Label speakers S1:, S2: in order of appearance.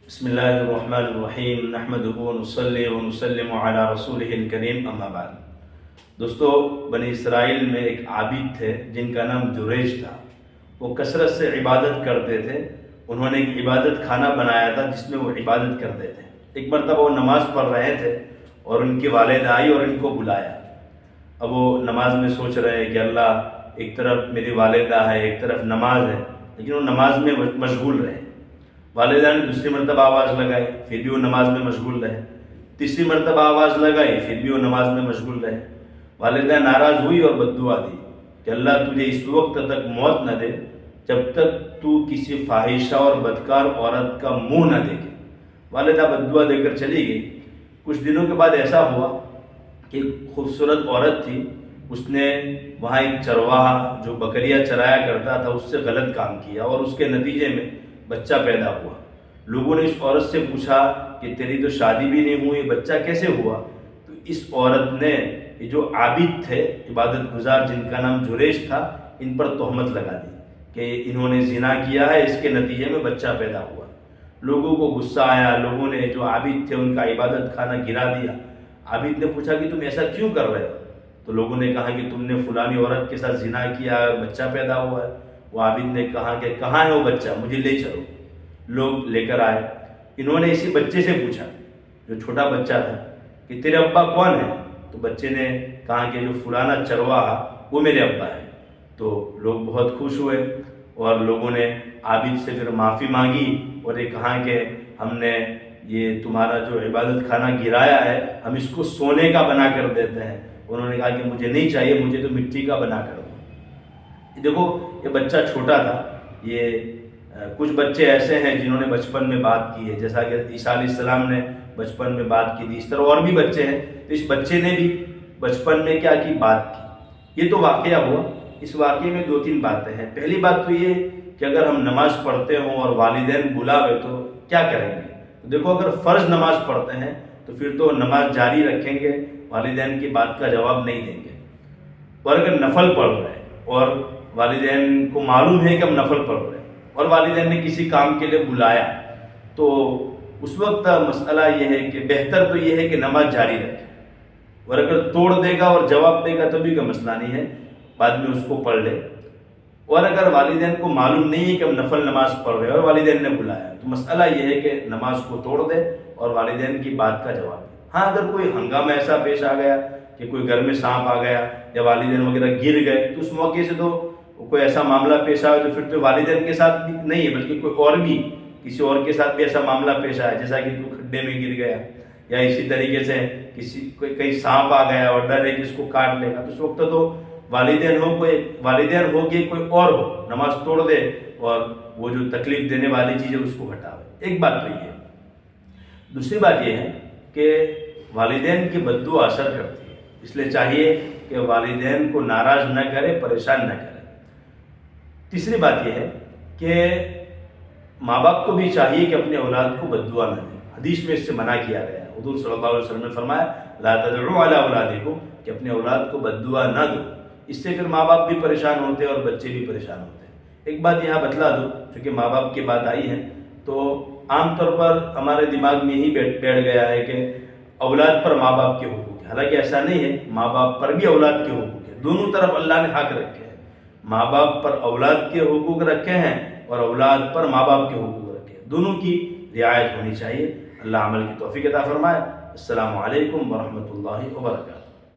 S1: بسم اللہ الرحمن الرحیم نحمدہ ونصلی ونسلم علی رسولہ الکریم اما بعد۔ دوستو، بنی اسرائیل میں ایک عابد تھے جن کا نام جریج تھا۔ وہ کثرت سے عبادت کرتے تھے۔ انہوں نے ایک عبادت خانہ بنایا تھا جس میں وہ عبادت کرتے تھے۔ ایک مرتبہ وہ نماز پڑھ رہے تھے اور ان کی والدہ آئی اور ان کو بلایا۔ اب وہ نماز میں سوچ رہے ہیں کہ اللہ، ایک طرف میری والدہ ہے، ایک طرف نماز ہے، لیکن وہ نماز میں مشغول رہے۔ والدہ نے دوسری مرتبہ آواز لگائی، پھر بھی وہ نماز میں مشغول رہے۔ تیسری مرتبہ آواز لگائی، پھر بھی وہ نماز میں مشغول رہے۔ والدہ ناراض ہوئی اور بد دعا دی کہ اللہ تجھے اس وقت تک موت نہ دے جب تک تو کسی فاحشہ اور بدکار عورت کا منہ نہ دیکھے۔ والدہ بد دعا دے کر چلی گئی۔ کچھ دنوں کے بعد ایسا ہوا کہ ایک خوبصورت عورت تھی، اس نے وہاں ایک چرواہا جو بکریاں چرایا کرتا تھا اس سے غلط کام کیا اور اس کے نتیجے میں بچہ پیدا ہوا۔ لوگوں نے اس عورت سے پوچھا کہ تیری تو شادی بھی نہیں ہوئی، بچہ کیسے ہوا؟ تو اس عورت نے، یہ جو عابد تھے، عبادت گزار جن کا نام جریج تھا، ان پر تہمت لگا دی کہ انہوں نے زنا کیا ہے، اس کے نتیجے میں بچہ پیدا ہوا۔ لوگوں کو غصہ آیا، لوگوں نے جو عابد تھے ان کا عبادت خانہ گرا دیا۔ عابد نے پوچھا کہ تم ایسا کیوں کر رہے ہو؟ تو لوگوں نے کہا کہ تم نے فلانی عورت کے ساتھ زنا کیا ہے اور بچہ پیدا ہوا ہے۔ وہ عابد نے کہا کہ کہاں ہے وہ بچہ، مجھے لے چلو۔ لوگ لے کر آئے۔ انہوں نے اسی بچے سے پوچھا، جو چھوٹا بچہ تھا، کہ تیرے ابا کون ہے؟ تو بچے نے کہا کہ جو فلانا چرواہا وہ میرے ابا ہے۔ تو لوگ بہت خوش ہوئے اور لوگوں نے عابد سے پھر معافی مانگی اور یہ کہا کہ ہم نے یہ تمہارا جو عبادت خانہ گرایا ہے، ہم اس کو سونے کا بنا کر دیتے ہیں۔ انہوں نے کہا کہ مجھے نہیں چاہیے، مجھے تو مٹی کا بنا کر دو۔ دیکھو، یہ بچہ چھوٹا تھا۔ یہ کچھ بچے ایسے ہیں جنہوں نے بچپن میں بات کی ہے، جیسا کہ عیسیٰ علیہ السلام نے بچپن میں بات کی تھی، اس طرح اور بھی بچے ہیں۔ تو اس بچے نے بھی بچپن میں کیا کی؟ بات کی۔ یہ تو واقعہ ہوا۔ اس واقعے میں دو تین باتیں ہیں۔ پہلی بات تو یہ کہ اگر ہم نماز پڑھتے ہوں اور والدین بلاوے تو کیا کریں گے؟ تو دیکھو، اگر فرض نماز پڑھتے ہیں تو پھر تو نماز جاری رکھیں گے، والدین کی بات کا جواب نہیں دیں گے۔ اور اگر نفل پڑھ رہے ہیں اور والدین کو معلوم ہے کہ ہم نفل پڑھ رہے ہیں اور والدین نے کسی کام کے لیے بلایا، تو اس وقت مسئلہ یہ ہے کہ بہتر تو یہ ہے کہ نماز جاری رکھے۔ اور اگر توڑ دے گا اور جواب دے گا تو بھی کوئی مسئلہ نہیں ہے، بعد میں اس کو پڑھ لے۔ اور اگر والدین کو معلوم نہیں ہے کہ ہم نفل نماز پڑھ رہے ہیں اور والدین نے بلایا، تو مسئلہ یہ ہے کہ نماز کو توڑ دے اور والدین کی بات کا جواب دے۔ ہاں، اگر کوئی ہنگامہ ایسا پیش آ گیا کہ کوئی گھر میں سانپ آ گیا یا والدین وغیرہ گر گئے، تو اس موقع سے تو کوئی ایسا معاملہ پیش آئے تو پھر تو والدین کے ساتھ بھی نہیں ہے، بلکہ کوئی اور بھی، کسی اور کے ساتھ بھی ایسا معاملہ پیش آیا، جیسا کہ کوئی کھڈے میں گر گیا یا اسی طریقے سے کہیں سانپ آ گیا اور ڈر ہے کہ اس کو کاٹ لے گا، تو اس وقت تو والدین ہو کہ کوئی اور ہو، نماز توڑ دے اور وہ جو تکلیف دینے والی چیز ہے اس کو ہٹاوے۔ ایک بات تو یہ ہے۔ دوسری بات یہ ہے کہ والدین کی بد دعا اثر کرتی ہے، اس لیے چاہیے کہ والدین کو ناراض نہ کرے، پریشان نہ کرے۔ تیسری بات یہ ہے کہ ماں باپ کو بھی چاہیے کہ اپنے اولاد کو بد دعا نہ دیں۔ حدیث میں اس سے منع کیا گیا ہے۔ حضور صلی اللہ علیہ وسلم نے فرمایا، لا تدعوا علی اولادکم، کہ اپنے اولاد کو بد دعا نہ دو۔ اس سے پھر ماں باپ بھی پریشان ہوتے ہیں اور بچے بھی پریشان ہوتے ہیں۔ ایک بات یہاں بتلا دو، چونکہ ماں باپ کی بات آئی ہے، تو عام طور پر ہمارے دماغ میں ہی بیٹھ گیا ہے کہ اولاد پر ماں باپ کے حقوق ہیں۔ حالانکہ ایسا نہیں ہے، ماں باپ پر بھی اولاد کے حقوق ہیں۔ دونوں طرف اللہ نے حق رکھے ہیں۔ ماں باپ پر اولاد کے حقوق رکھے ہیں اور اولاد پر ماں باپ کے حقوق رکھے ہیں۔ دونوں کی رعایت ہونی چاہیے۔ اللہ عمل کی توفیق عطا فرمائے۔ السلام علیکم ورحمۃ اللہ وبرکاتہ۔